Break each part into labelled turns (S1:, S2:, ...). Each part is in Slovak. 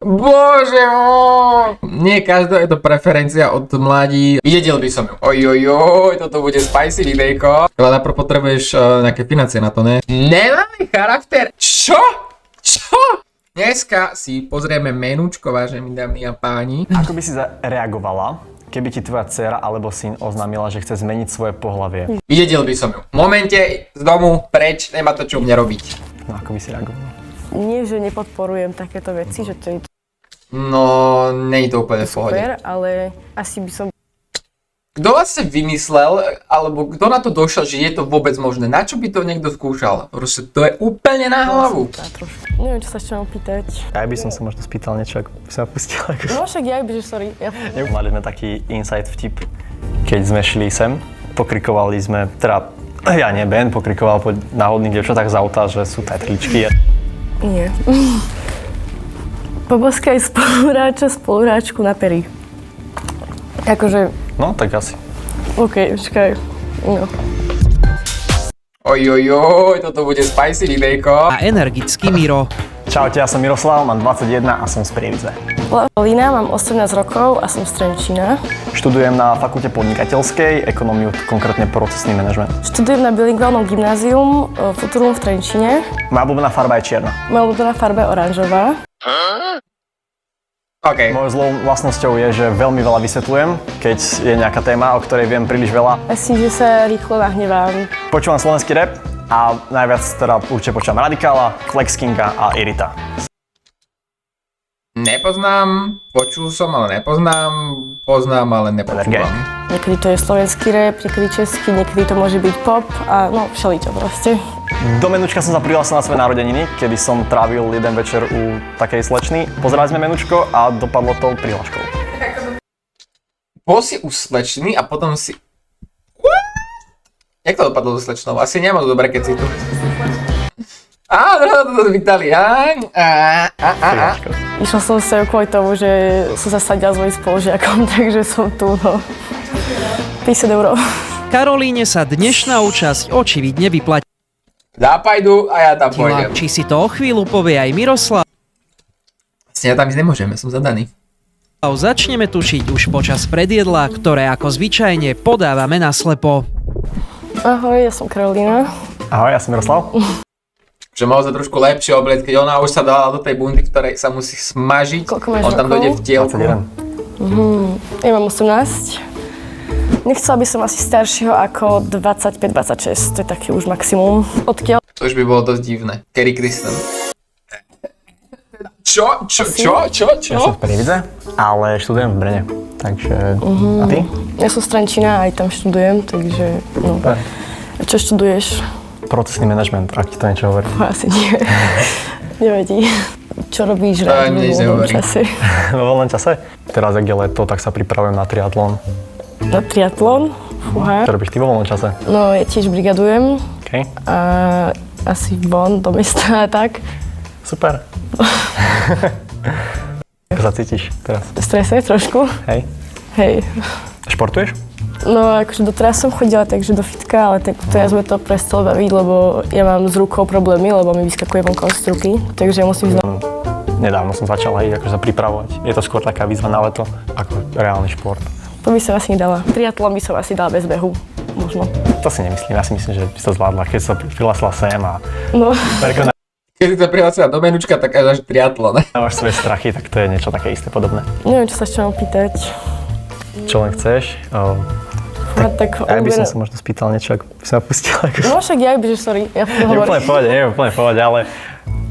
S1: Bože, nie každá je to preferencia od mladí. Videl by som ju. Ojojoj, toto bude spicy videjko. Ale najprv potrebuješ nejaké financie na to, ne? Nemáme charakter. Čo? Dneska si pozrieme menúčko, vážení dámy a páni.
S2: Ako by si zareagovala, keby ti tvoja dcéra alebo syn oznámila, že chce zmeniť svoje pohlavie?
S1: Videl by som ju. V momente z domu preč, nemá to čo mňa robiť.
S2: No ako by si reagovala?
S3: Nie, že nepodporujem takéto veci, že to je
S1: No, nie je to úplne v pohode.
S3: super, ale asi by som...
S1: Kto vlastne vymyslel, alebo kto na to došiel, že je to vôbec možné? Na čo by to niekto skúšal? Proste to je úplne na hlavu.
S3: Neviem, čo sa ešte mám pýtať.
S2: Ja by som sa možno spýtal niečo, ako by sa pustila.
S3: No však ja by, že sorry.
S2: Mali sme taký inside vtip, keď sme šli sem, pokrikovali sme, teda ja nie, Ben pokrikoval po náhodných dievčatách z auta, že sú tetričky.
S3: Nie. Poboskaj spoluhráčku na pery. Akože...
S2: No, tak asi.
S3: OK, čakaj. No.
S1: Ojojoj, toto bude spicy videjko.
S4: A energický Miro.
S2: Čaute, ja som Miroslav, mám 21 a som z Prievidze.
S3: Lína, mám 18 rokov a som z Trenčína.
S2: Študujem na fakulte podnikateľskej, ekonómiu, konkrétne procesný manažment.
S3: Študujem na bilingválnom gymnázium Futurum v Trenčíne.
S2: Moja obľúbená farba je čierna.
S3: Moja obľúbená farba je oranžová.
S1: OK.
S2: Mojou zlou vlastnosťou je, že veľmi veľa vysvetľujem, keď je nejaká téma, o ktorej viem príliš veľa.
S3: Asi, že sa rýchlo nahnevám.
S2: Počúvam slovenský rap a najviac teda určite počúvam Radikála, Flex Kinga a Irita.
S1: Nepoznám, počul som, ale nepoznám, poznám, ale nepočúvam.
S3: Niekedy to je slovenský rap, niekedy český, niekedy to môže byť pop a no všeličo proste.
S2: Do menúčka som sa prihlásil na svoje narodeniny, kedy som trávil jeden večer u takej slečny. Pozerali sme menúčko a dopadlo to prihláškou.
S1: Bol si u slečny a potom si... Jak to dopadlo so slečnou? Asi nemá dobre, keď si tu. Áno, to vítali.
S3: Išla som sa kvôli tomu, že som zasadila s mojím spolužiakom, takže som tu, no. 50 €.
S4: Karolíne sa dnešná účasť očividne vyplatila.
S1: Zápajdu a ja tam pôjdem.
S4: Či si to o chvíľu povie aj Miroslav.
S1: Vlastne ja tam ísť nemôžem, ja som zadaný.
S4: Začneme tušiť už počas predjedla, ktoré ako zvyčajne podávame naslepo.
S3: Ahoj, ja som Karolína.
S2: Ahoj, ja som Miroslav.
S1: Že mohol sa trošku lepšie obliecť, keď ona už sa dala do tej bundy, ktorej sa musí smažiť.
S3: Koľko máš
S1: on tam
S3: rokov?
S1: dojde v dielku.
S2: 21.
S3: Ja mám 18. Nechcela by som asi staršieho ako 25-26, to je taký už maximum. Odkiaľ?
S1: To už by bolo dosť divné. Kerry Kristen. Čo?
S2: Ja som v Prievidze, ale študujem v Brne. Takže... A ty?
S3: Ja som z Trenčína, aj tam študujem, takže no.
S2: Super.
S3: A čo študuješ?
S2: Procesný manažment, ak ti to niečo hovorí.
S3: Asi nie. Nevadí. Čo robíš rád vo voľnom čase?
S2: Vo voľnom čase? Teraz, ak je leto, tak sa pripravujem na triatlon.
S3: Na triatlon? Fúha.
S2: Čo robíš ty vo voľnom čase?
S3: No, ja tiež brigadujem.
S2: OK.
S3: A asi von do mesta a tak.
S2: Super. Ako sa cítiš teraz?
S3: V strese trošku.
S2: Hej.
S3: Hej.
S2: Športuješ?
S3: No, akože doteraz som chodila takže do fitka, ale tak teraz sme to prestalo baviť, lebo ja mám s rukou problémy, lebo mi vyskakuje vonko z ruky, takže ja musím znovu.
S2: Nedávno som začal aj akože sa pripravovať. Je to skôr taká výzva na leto, ako reálny šport.
S3: To by som asi nedala. Triatlon by som asi dala bez behu, možno.
S2: To si nemyslím, ja si myslím, že by sa zvládla, keď sa prihlásila sem a...
S3: No.
S1: Keď si sa prihlásila do menúčka, tak až triatlon.
S2: Máš svoje strachy, tak to je niečo také isté podobné.
S3: Neviem, čo sa ešte mám pýtať.
S2: Čo len chceš?
S3: Tak
S2: Ja by som sa možno spýtal niečo, ako by sa pustila.
S3: No však ja by, že sorry, ja
S2: Nie úplne v pohode, ale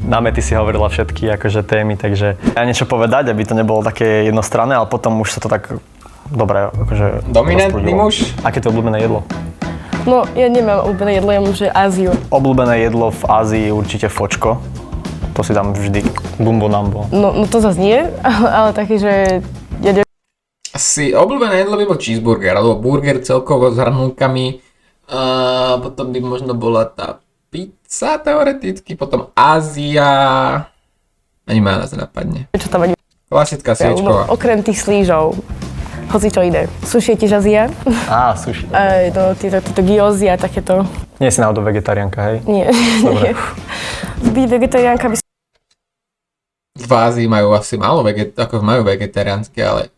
S2: náme ty si hovorila všetky akože témy, takže ja niečo povedať, aby to nebolo také jednostranné, ale potom už sa to tak dobre akože
S1: Dominantný muž.
S2: Aké to obľúbené jedlo?
S3: No, ja nemám obľúbené jedlo, ja mám, že Áziu.
S2: Obľúbené jedlo v Ázii určite fočko. To si dám vždy. Bumbo nambo.
S3: No to zase nie, ale také, že ja neviem.
S1: Asi obľúbené jedlo by bol cheeseburger, alebo burger celkovo s hranolkami. Potom by možno bola tá pizza teoreticky, potom Ázia. Ani ma nás napadne.
S3: Čo tam ani...
S1: Klasická sviečková.
S3: Okrem tých slížov. Hoci čo ide. Sushi je tiež Ázia.
S2: Á, sushi.
S3: No, tieto gyozy a takéto.
S2: Nie si náhodou vegetariánka, hej?
S3: Nie.
S2: Dobre.
S3: Byť vegetariánka by...
S1: v Ázii majú asi málo ako majú vegetariánske, ale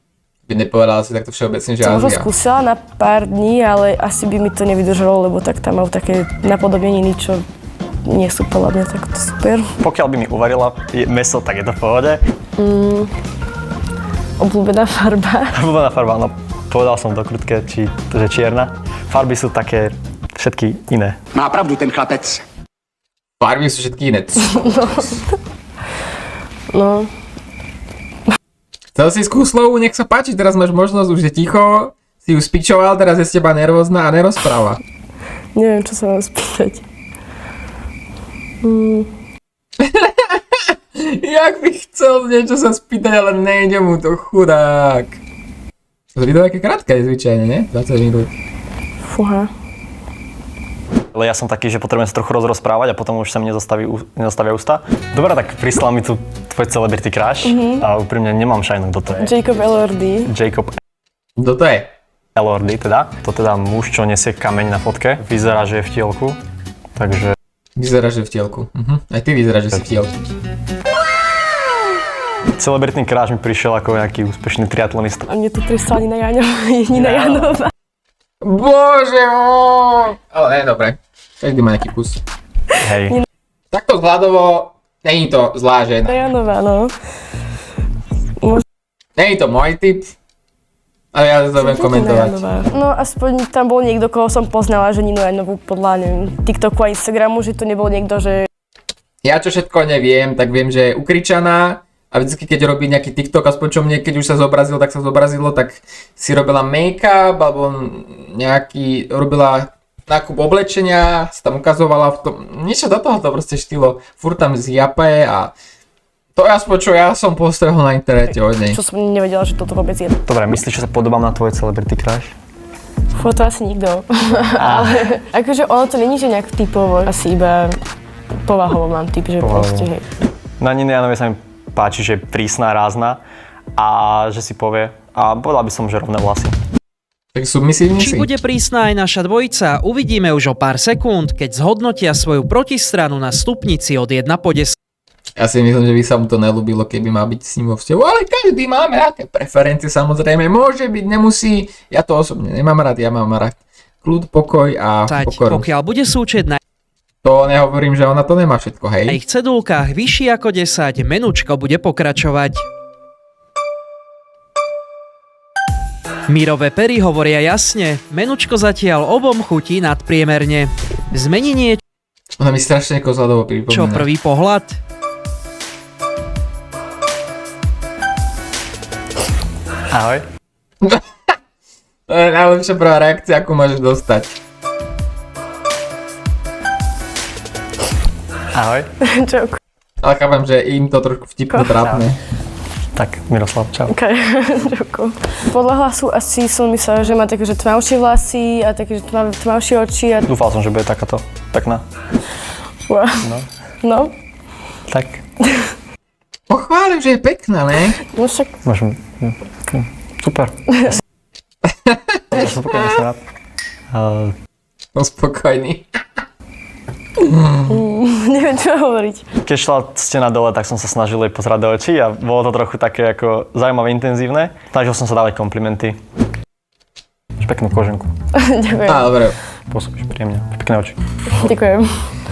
S1: by nepovedala si takto všeobecne, že
S3: Som možno
S1: Ázia.
S3: skúsila na pár dní, ale asi by mi to nevydržalo, lebo tak tam majú také napodobneniny, čo nie sú podľa mňa takto super.
S2: Pokiaľ by mi uvarila mäso, tak je to v pohode.
S3: Obľúbená farba.
S2: Obľúbená farba, no povedal som do krutke, že čierna. Farby sú také všetky iné.
S5: Má pravdu ten chlapec.
S1: Farby sú všetky iné.
S3: No,
S1: Chcel si skús slovu, nech sa páči, teraz máš možnosť, už je ticho, si ju spičoval, teraz je z teba nervózna a nerozpráva.
S3: neviem, čo sa mám spýtať.
S1: Jak by chcel niečo sa spýtať, ale nejde mu to, chudák. To video také krátke je zvyčajne, ne? 20 minút.
S3: Fúha.
S2: Ale ja som taký, že potrebujem sa trochu rozprávať a potom už sa mi nezastavia ústa. Dobre, tak prislal mi tu tvoj celebrity crush a úprimne nemám šajnu, kto to je.
S3: Jacob Elordi.
S2: Jacob
S1: Kto to je?
S2: Elordi teda. To teda muž, čo nesie kameň na fotke. Vyzerá, že je v tielku. Takže
S1: Vyzerá, že v tielku. Aj ty vyzeráš, že si v tielku.
S2: celebritný crush mi prišiel ako nejaký úspešný triatlonista.
S3: A mne tu pristala Nina Janová.
S1: Bože, ale ne, dobre. Každý má nejaký kus.
S2: Hej.
S1: Takto vzhľadovo, není to zlá žena.
S3: Janová, no.
S1: Není to môj typ, ale ja to budem komentovať.
S3: No aspoň tam bol niekto, koho som poznala, že Ninu Janovú podľa, neviem, TikToku a Instagramu, že to nebol niekto, že...
S1: Ja čo všetko neviem, tak viem, že je ukričaná a vždycky, keď robí nejaký TikTok, aspoň čo mne, keď už sa zobrazilo, tak si robila make-up alebo robila nákup oblečenia, sa tam ukazovala v tom, niečo do toho to proste štýlo, furt tam zjape a to je aspoň čo ja som postrehol na internete od nej.
S3: Čo som nevedela, že toto vôbec je.
S2: Dobre, myslíš, že sa podobám na tvoj celebrity crush?
S3: Fú, to asi nikto. Ale akože ono to není, že nejak typovo, asi iba povahovo mám typ, že proste, hej.
S2: Na Nine Janovej sa mi páči, že je prísna, rázna a že si povie, a povedal by som, že rovné vlasy.
S1: Tak submisívni
S4: Či
S1: si.
S4: bude prísna aj naša dvojica, uvidíme už o pár sekúnd, keď zhodnotia svoju protistranu na stupnici od 1 po 10.
S1: Ja si myslím, že by sa mu to nelúbilo, keby mal byť s ním vo vzťahu, ale každý máme nejaké preferencie, samozrejme, môže byť, nemusí, ja to osobne nemám rád, ja mám rád kľud, pokoj a pokoru.
S4: Pokiaľ bude súčet na
S1: To nehovorím, že ona to nemá všetko, hej.
S4: ich cedulkách vyšší ako 10, menučko bude pokračovať. Mirové pery hovoria jasne, menučko zatiaľ obom chutí nadpriemerne. Zmení niečo
S1: Ona mi strašne kozladovo pripomína.
S4: prvý pohľad?
S2: Ahoj.
S1: To je najlepšia prvá reakcia, akú môžeš dostať.
S2: Ahoj.
S3: Joke.
S1: Ale chápem, že im to trošku vtipne trápne.
S2: Tak, Miroslav, čau.
S3: Okay. Joke. Podľa hlasu asi som myslela, že má také, že tmavšie vlasy a také, že tmavšie oči a...
S2: Dúfal som, že bude takáto pekná.
S3: Wow. No.
S2: Tak.
S1: Pochválim, že je pekná, ne?
S3: No však...
S2: Môžem. Super. Som spokojný, som rád.
S1: Som spokojný.
S3: Neviem, čo hovoriť.
S2: Keď šla stena dole, tak som sa snažil jej pozerať do očí a bolo to trochu také ako zaujímavé, intenzívne. Snažil som sa dávať komplimenty. Máš peknú koženku.
S3: Ďakujem.
S1: Á, dobre.
S2: Pôsobíš príjemne. Pekné oči.
S3: Ďakujem.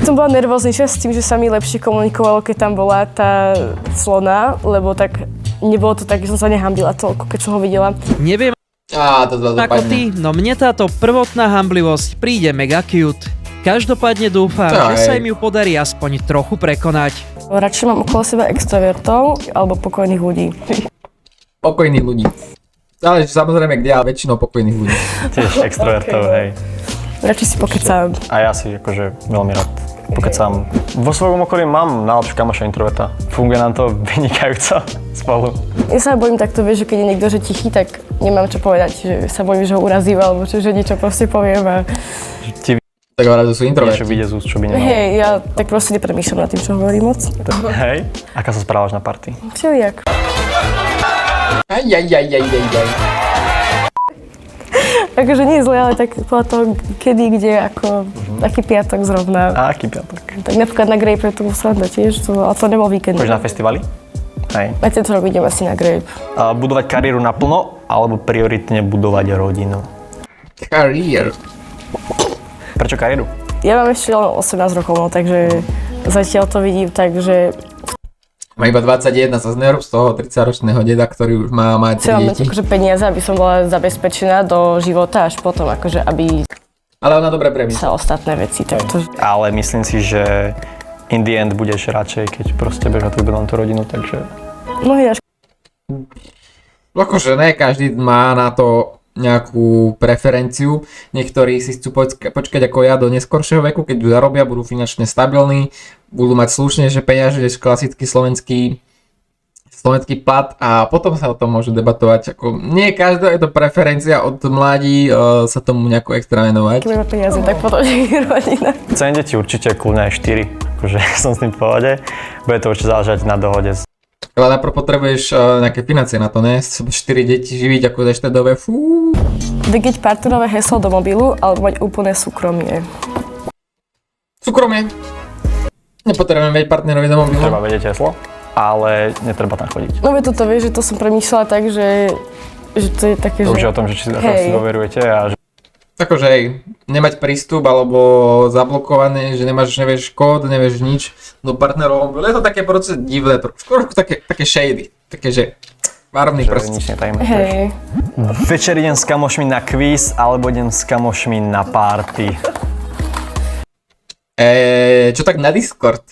S3: Som bola nervóznejšia s tým, že sa mi lepšie komunikovalo, keď tam bola tá slona, lebo tak nebolo to tak, že som sa nehambila toľko, keď som ho videla.
S4: Neviem
S1: Á, to
S4: ako ty, no mne táto prvotná hamblivosť príde mega cute. Každopádne dúfam,
S1: To
S4: že
S1: aj.
S4: sa im ju podarí aspoň trochu prekonať.
S3: Radšej mám okolo seba extrovertov alebo pokojných ľudí.
S1: Pokojných ľudí. Záleží samozrejme kde, ale väčšinou pokojných ľudí.
S2: Tiež extrovertov, hej.
S3: Radšej si pokecám.
S2: A ja si akože veľmi rád pokecám. Vo svojom okolí mám najlepšiu kamoša introverta. Funguje nám to vynikajúco spolu.
S3: Ja sa bojím takto, vieš, že keď je niekto že tichý, tak nemám čo povedať, že sa bojím, že ho urazím alebo že niečo proste poviem a...
S2: Ti
S1: Tak hovorím, že sú
S2: niečo
S1: introverti.
S2: vyjde z úst, čo by nemalo.
S3: Hej, ja tak proste nepremýšľam nad tým, čo hovorím moc.
S2: Hej. Aká sa správaš na party?
S3: Všelijak.
S1: Aj.
S3: Takže nie je zle, ale tak podľa toho, kedy, kde, ako, aký piatok zrovna.
S2: A aký piatok?
S3: Tak napríklad na Grapefruitu sranda tiež, ale to nebol víkend.
S2: Chodíš na festivaly? Hej.
S3: A tento rok idem asi na Grape.
S2: Budovať kariéru naplno, alebo prioritne budovať rodinu?
S1: Career.
S2: Prečo kariéru?
S3: Ja mám ešte len 18 rokov, no, takže zatiaľ to vidím tak, že
S1: Má iba 21, sa nerob z toho 30-ročného deda, ktorý už má mať
S3: chcem mať
S1: deti.
S3: akože peniaze, aby som bola zabezpečená do života, až potom akože, aby
S1: Ale ona dobre premyslela.
S3: sa ostatné veci takto.
S2: Ale myslím si, že in the end budeš radšej, keď proste budeš mať len tú rodinu, takže...
S3: Mnohí až
S1: Akože ne každý má na to nejakú preferenciu. Niektorí si chcú počkať ako ja do neskoršieho veku, keď už zarobia, budú finančne stabilní, budú mať slušnejšie peniaze, klasický slovenský plat a potom sa o tom môžu debatovať. Ako, nie každá je to preferencia od mladí sa tomu nejako extra venovať.
S3: keď má peniaze, tak potom nie je rodina.
S2: Chcem deti určite kľudne aj 4, akože som s tým v pohode. Bude to určite záležať na dohode.
S1: Ale najprv potrebuješ nejaké financie na to, ne? 4 deti živiť ako ešte dobe, fú.
S3: Vidieť partnerové heslo do mobilu alebo mať úplné súkromie.
S1: Súkromie. Nepotrebujem vedieť partnerovi do mobilu.
S2: Treba vedieť heslo, ale netreba tam chodiť.
S3: No toto vieš, že to som premýšľala tak, že to je také,
S2: To už
S3: že...
S2: je o tom, že či si
S3: Hej.
S2: dôverujete a že
S1: Akože hej, nemať prístup alebo zablokované, že nevieš kód, nevieš nič do partnerov. Je to také proste divné, skôr také shady, také že varovný prst.
S2: nič netajme.
S3: Hej.
S2: Večer idem s kamošmi na kvíz, alebo idem s kamošmi na party.
S1: Čo tak na Discord?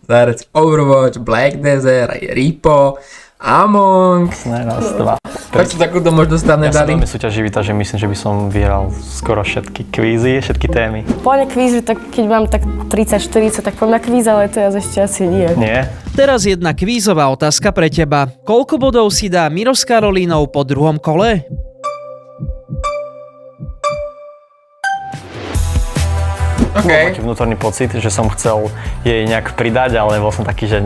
S1: Zahrať Overwatch, Black Desert, aj Repo, Among.
S2: Raz, dva.
S1: Tak sa takúto možnosť tam
S2: Ja som
S1: nedali.
S2: veľmi súťaživý, takže myslím, že by som vyhral skoro všetky kvízy, všetky témy.
S3: Plne kvíz, že tak keď mám tak 30-40, tak poďme na kvíz, ale to ja ešte asi nie.
S2: Nie?
S4: Teraz jedna kvízová otázka pre teba. Koľko bodov si dá Miro s Karolínou po druhom kole?
S1: OK.
S2: Taký vnútorný pocit, že som chcel jej nejak pridať, ale bol som taký, že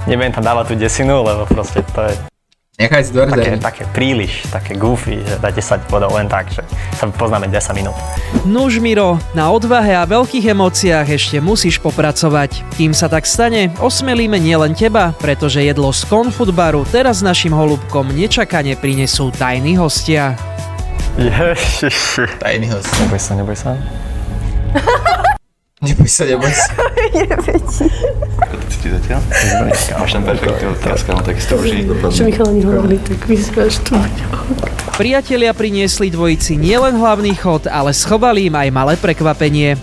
S2: neviem tam dávať tú desinu, lebo proste to je
S1: Nechaj si do rezervy.
S2: také príliš, také goofy, že dá 10 bodov len tak, že sa poznáme 10 minút.
S4: Nuž Miro, na odvahe a veľkých emóciách ešte musíš popracovať. Kým sa tak stane, osmelíme nielen teba, pretože jedlo z Confud baru teraz našim holubkom nečakane prinesú tajní hostia.
S2: Ježiši.
S1: Tajný host.
S2: Neboj sa, neboj sa.
S1: Neboj sa.
S5: Cíti zatiaľ? Máš tam perfektnú otázka, no tak si to užij.
S3: Čo mi chalani hovorili, tak vyzváš tu.
S4: Priatelia priniesli dvojici nielen hlavný chod, ale schovali im aj malé prekvapenie.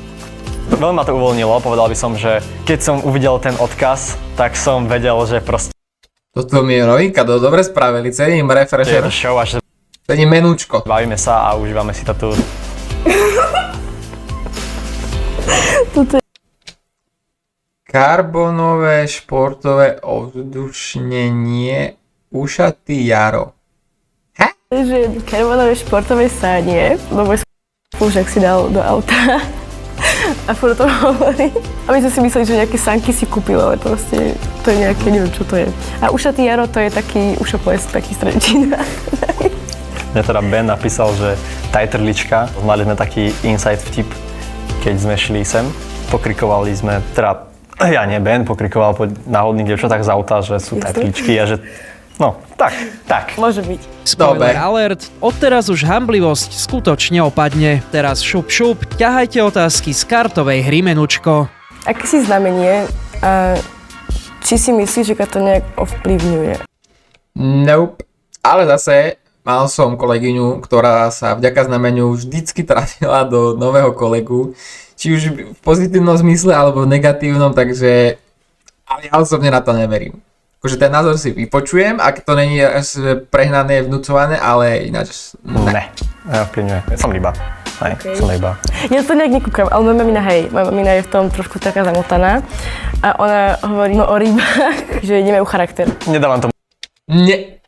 S2: Veľmi ma to uvoľnilo, povedal by som, že keď som uvidel ten odkaz, tak som vedel, že proste
S1: Toto mi je novinka, dobre spravili, cením
S2: je
S1: refresher,
S2: to show a že
S1: cením menúčko.
S2: bavíme sa a užívame si to tu.
S1: Karbonové športové ovzdušnenie ušatý Jaro.
S3: Že karbonové športové sánie, no môj spolužiak si dal do auta a furt to hovorí. A my sme si mysleli, že nejaké sanky si kúpil, ale proste to je nejaké, neviem čo to je. A ušatý Jaro to je taký ušoples, taký strečín.
S2: Mne teda Ben napísal, že tajtrlička, mali sme taký inside vtip, keď sme šli sem. Pokrikovali sme, teda ja nie Ben, pokrikoval po náhodných dievčatách z auta, že sú tajtrličky a že no, tak.
S3: Môže byť.
S4: Spoiler
S1: Dobre.
S4: alert, odteraz už hamblivosť skutočne opadne. Teraz šup, ťahajte otázky z kartovej hry Menučko.
S3: Aké si znamenie a či si myslíš, že to nejak ovplyvňuje?
S1: Nope. Ale zase mal som kolegyňu, ktorá sa vďaka znameniu vždycky trafila do nového kolegu. Či už v pozitívnom zmysle, alebo v negatívnom, takže ale ja osobne na to neverím. Akože ten názor si vypočujem, ak to není až prehnané, vnúcované, ale ináč
S2: Ne, neovplyvňuje. Som ryba. Hej, som ryba.
S3: Ja to nejak nekúkam, ale moja mamina je v tom trošku taká zamotaná a ona hovorí o rybách, že nemajú charakter.
S2: Nedávam tomu
S1: Nie.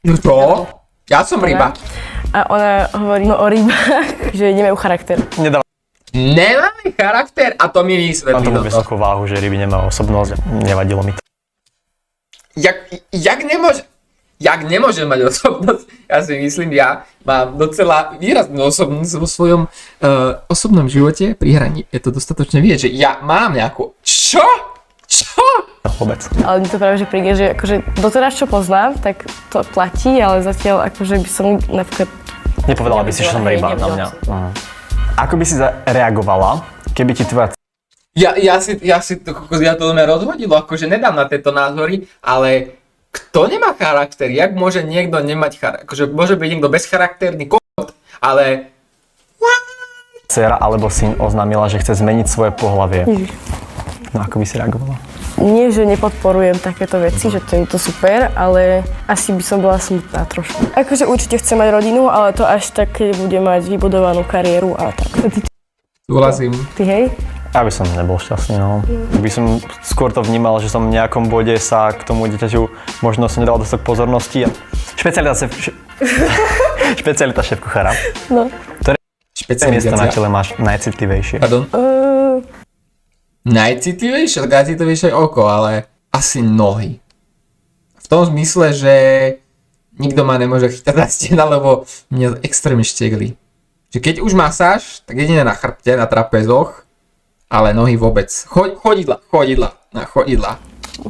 S1: No to? Ja som ryba.
S3: A ona hovorí o rybách, že nemajú charakter.
S1: Nemáme charakter a to mi
S2: Mám
S1: vysvetlí
S2: tomu
S1: toto.
S2: vysokú váhu, že ryby nemajú osobnosť, nevadilo mi to.
S1: Jak nemôže mať osobnosť? Ja si myslím, ja mám docela výraznú osobnosť vo svojom osobnom živote pri hraní. Je to dostatočne vidieť, že ja mám nejakú... Čo? Čo?
S2: Vôbec.
S3: Ale mi to práve, že príde, že akože doteraz, čo poznám, tak to platí, ale zatiaľ akože by som napríklad...
S2: Nepovedala by si, že som rejbal na mňa. Ako by si reagovala, keby ti tvoja
S1: Ja to len rozhodilo, akože nedám na tieto názory, ale kto nemá charakter? Jak môže niekto nemať charakter? Akože môže byť niekto bezcharakterný kokot, ale...
S2: dcera alebo syn oznámila, že chce zmeniť svoje pohlavie. No ako by si reagovala?
S3: Nie, že nepodporujem takéto veci, že to je to super, ale asi by som bola smutná trošku. Akože určite chcem mať rodinu, ale to až tak, keď bude mať vybudovanú kariéru a tak.
S1: Súhlasím.
S3: Ty hej?
S2: Ja by som nebol šťastný, no. By som skôr to vnímal, že som v nejakom bode sa k tomu dieťaťu možno som nedal dostatok pozornosti. Špecialita šéfkuchára.
S3: No.
S2: Ktoré miesto na tele máš najcitlivejšie?
S1: Pardon? Najcitlivejšie oko, ale asi nohy. V tom zmysle, že nikto ma nemôže chytať na stena, lebo mňa extrémne štegli. Že keď už masáž, tak jedine na chrbte, na trapezoch, ale nohy vôbec. Chodidla.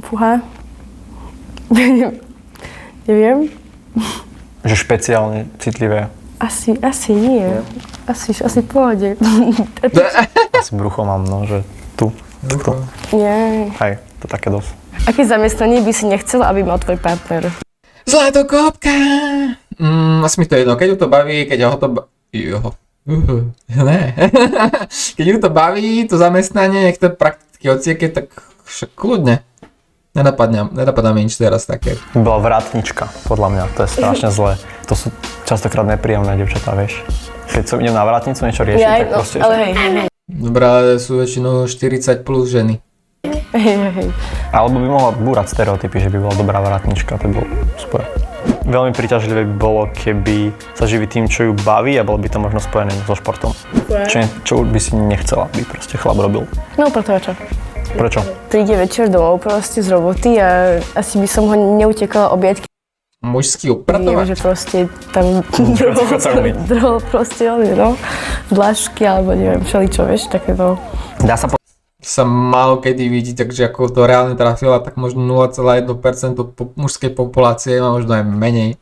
S3: Fúha. Neviem.
S2: Že špeciálne citlivé.
S3: Asi nie. Asi v pohode.
S2: Asi brucho mám, no, že tu.
S3: Nie.
S2: Hej, to také dosť.
S3: Aké zamestnanie by si nechcela, aby mal tvoj partner?
S1: Zlatokopka! Asi mi to jedno, keď ju to baví, keď ho to Ne. Keď ju to baví, to zamestnanie, nech to prakticky odsieke, tak však kľudne. Nenapadá mi nič teraz také.
S2: Bola vrátnička, podľa mňa, to je strašne zlé. To sú častokrát nepríjemné dievčatá, vieš. Keď som idem na vrátnicu niečo riešiť, tak proste...
S3: Ale hej.
S1: Dobrá, ale sú väčšinou 40 plus ženy.
S3: Hej.
S2: Alebo by mohla búrať stereotypy, že by bola dobrá vrátnička, to by bolo super. Veľmi príťažlivé by bolo, keby sa živí tým, čo ju baví a bolo by to možno spojené so športom. Čo by si nechcela, aby proste chlap robil?
S3: No preto čo?
S2: Prečo?
S3: Príde večer domov proste z roboty a asi by som ho neutekala objať,
S1: Mužský
S3: keď
S1: upratovač.
S3: že proste tam drol proste, no, dlažky alebo neviem, všeličo, vieš, takéto.
S2: Dá sa
S1: Sa málo kedy vidí, takže ako to reálne trafila, tak možno 0,1% mužskej populácie, a možno aj menej.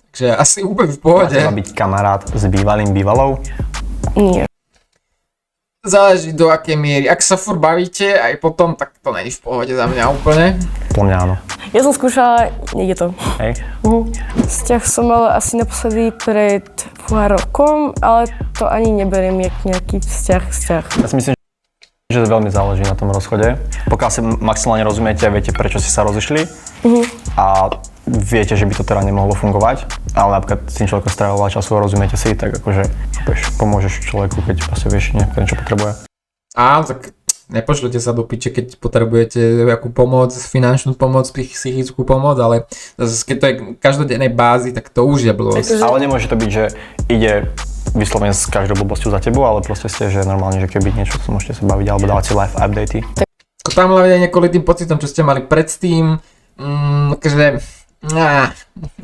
S1: Takže asi úplne v pohode.
S2: Má byť kamarát s bývalou?
S3: Nie.
S1: Záleží do akej miery. Ak sa furt bavíte aj potom, tak to není v pohode za mňa úplne.
S2: Podľa mňa áno.
S3: Ja som skúšala, nejde to.
S2: Hej.
S3: Vzťah som mala asi naposledy pred rokom, ale to ani neberiem jak nejaký vzťah.
S2: Ja si myslím, že to veľmi záleží na tom rozchode. Pokiaľ si maximálne rozumiete a viete, prečo ste sa rozišli a viete, že by to teda nemohlo fungovať, ale napríklad s tým človekom strávila času a rozumiete si, tak akože pomôžeš človeku, keď proste vieš ten, čo potrebuje.
S1: Áno, tak nepošlete sa do piče, keď potrebujete nejakú pomoc, finančnú pomoc, psychickú pomoc, ale zase keď to je každodennej bázy, tak to už je blbosť.
S2: Ale nemôže to byť, že ide vyslovene s každou blbosťou za tebou, ale proste ste, že normálne, že keby niečo, so môžete sa baviť alebo dávať si live updaty.
S1: Tam hlavne aj tým pocitom, čo ste mali predtým, takže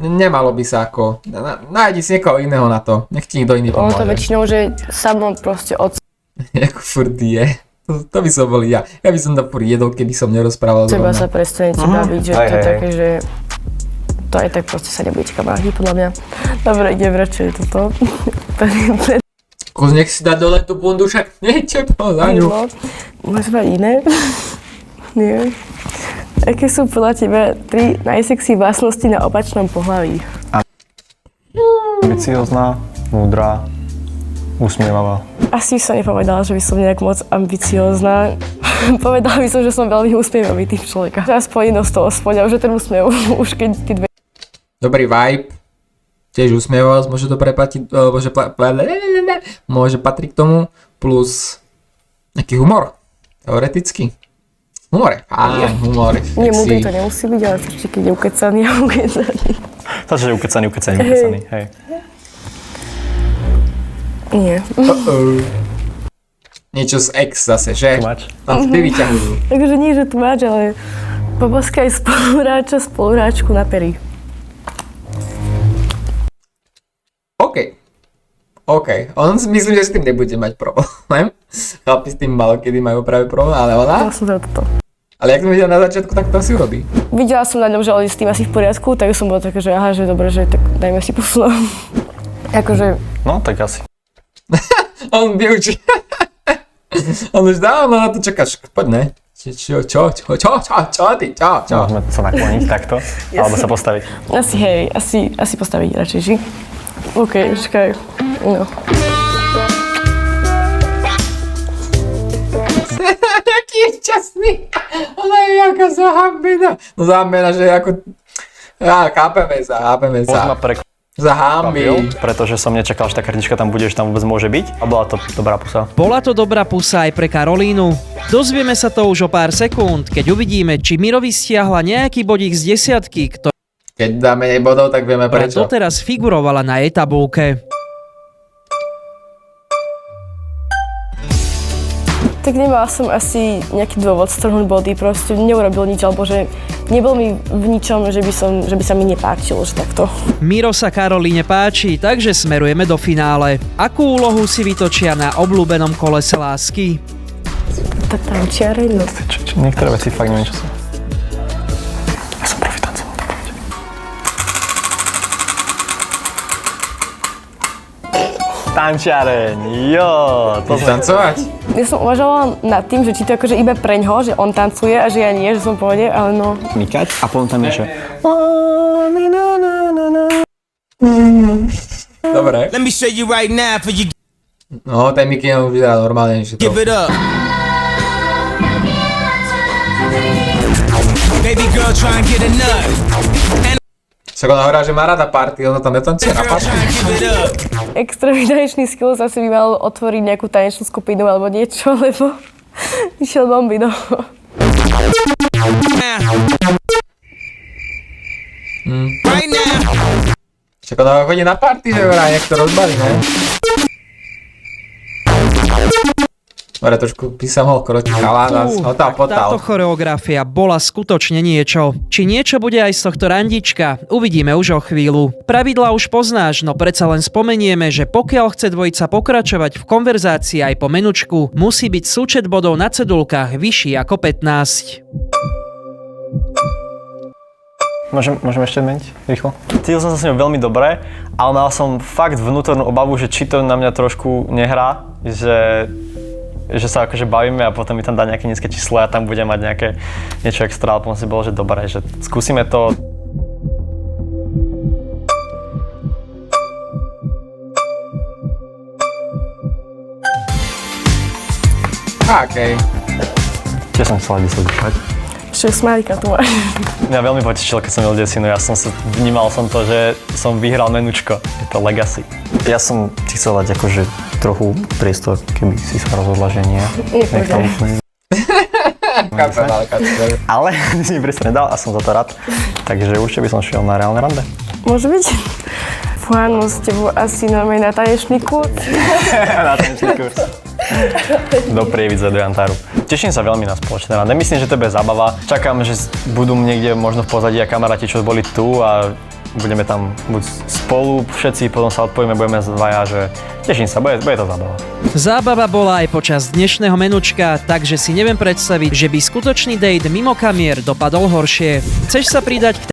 S1: nemalo by sa ako, nájdi si niekoho iného na to, nech ti nikto iný
S3: Ono
S1: pomôže.
S3: to väčšinou, že samo proste od
S1: Ako furt je. To by som bol ja. Ja by som to furt jedol, keby som nerozprával
S3: seba
S1: zrovna.
S3: sa prestanete baviť, že to je
S2: Hej.
S3: také, že to aj tak proste sa nebudete kamaráti, podľa mňa. Dobre, idem radšej toto.
S1: Nech si dá dole tú bundu, však niečo to za ňu.
S3: No, môžeš mať iné? Nie. Aké sú podľa teba 3 najsexy vlastnosti na opačnom pohlaví?
S2: Ambiciozná, múdra, usmievavá.
S3: Asi som nepovedala, že by som nejak moc ambiciózna. Povedala by som, že som veľmi usmievavý typ človeka. Aspoň jedno z toho aspoň, že ten úsmev, už keď tie dve...
S1: Dobrý vibe. Tiež usmievavosť, môže to preplatiť, môže patriť k tomu, plus nejaký humor. Teoreticky. Humor je fajn, humor je
S3: Nie, múdry
S1: sexy.
S3: to nemusí byť, ale stačí, keď je ukecaný a ukecaný.
S2: Stačí, že ukecaný, hej.
S3: Nie.
S1: Niečo z ex zase, že?
S2: Tumač.
S1: Tam vždy vyťahujú.
S3: Takže nie, že tu máš, ale poboskaj spoluhráčku na pery.
S1: OK. On myslím, že s tým nebude mať problém. Chlapi s tým malo kedy majú práve problém, ale ona?
S3: Vlastne toto.
S1: Ale jak som videl na začiatku, tak to si urobí.
S3: Videla som na ňom, že on je s tým asi v poriadku, tak som bola taká, že aha, že dobre, že tak dajme si pusu. Akože...
S2: No, tak asi.
S1: On vyučí. On už dávno na to čakáš. Poď, ne? Čo ty?
S2: Môžeme sa nakloniť takto, alebo sa postaviť.
S3: Asi hej, asi postaviť radšej, ži? OK, čakaj, no.
S1: Taký šťastný. Ona je jaká zahambená. No zahambená, že ako... chápeme sa.
S2: Možno ma prekvapil, pretože som nečakal, že tá kartička tam bude, že tam vôbec môže byť. A bola to dobrá pusa.
S4: Bola to dobrá pusa aj pre Karolínu. Dozvieme sa to už o pár sekúnd, keď uvidíme, či Mirovi stiahla nejaký bodík z 10, ktorá
S1: Keď dá menej bodov, tak vieme prečo.
S4: doteraz figurovala na jej tabulke.
S3: Tak nemala som asi nejaký dôvod strhnúť body, proste neurobil nič, alebo že nebol mi v ničom, že by sa mi nepáčilo, že takto.
S4: Miro sa Karolíne páči, takže smerujeme do finále. Akú úlohu si vytočia na obľúbenom kolese lásky?
S3: Tá tančiareň, no.
S2: Niektoré veci fakt neviem, čo sú. Ja som profitancom. Tančiareň, jo, to
S1: Chceš tancovať?
S3: Ja som uvažovala nad tým, že či to akože iba preňho, že on tancuje a že ja nie, že som v pohode, ale no.
S2: mykať a potom tam je, že...
S1: Dobre.
S6: Let me show you right now for you
S1: No, ten Mickey už vyzerá normálne, že to...
S6: give it up. Baby girl try and get a nut.
S1: Však ona hovorila, že má rada party, ona tam netancuje na
S6: Girl
S1: party.
S6: try and give it up.
S3: Extrémny tanečný skill zase by mal otvoriť nejakú tanečnú skupinu alebo niečo, lebo išiel bomby, no.
S6: Right now.
S1: Však ona chodí na party, že vraj, nech to rozbaví, ne? Dobre, trošku by sa mohol krotiť chalán a
S4: Táto
S1: potal.
S4: choreografia bola skutočne niečo. Či niečo bude aj z tohto randička, uvidíme už o chvíľu. Pravidlá už poznáš, no predsa len spomenieme, že pokiaľ chce dvojica pokračovať v konverzácii aj po menučku, musí byť súčet bodov na cedulkách vyšší ako 15.
S2: Môžem ešte meniť rýchlo? Cítil som sa s ňou veľmi dobre, ale mal som fakt vnútornú obavu, že či to na mňa trošku nehrá, že sa akože bavíme a potom mi tam dá nejaké nízke číslo a tam bude mať nejaké niečo extra, ale potom si bolo, že dobré, že skúsime to.
S1: Okej.
S2: Čo som chcel vyslúchať?
S3: Čo smálika tu máš.
S2: Mňa veľmi potešilo, keď som videl desinu. Vnímal som to, že som vyhral menučko. Je to legacy. Ja som ti chcel dať akože trochu priestor, keby si sa rozhodla, že nie. Nech to úplne. Ale ty si mi priestor nedal a som za to rád. Takže určite by som šiel na reálne rande.
S3: Môže byť? Fánu, s tebou asi normálne na tanečný kurz.
S2: Na tanečný kurz. Do Prievidze, do Jantáru. Teším sa veľmi na spoločné rande. Myslím, že to bude zábava. Čakám, že budú niekde možno v pozadí a kamaráti, čo boli tu a budeme tam buď spolu všetci, potom sa odpojíme, budeme dvaja, že teším sa, bude to zábava.
S4: Zábava bola aj počas dnešného menučka, takže si neviem predstaviť, že by skutočný date mimo kamier dopadol horšie. Chceš sa pridať k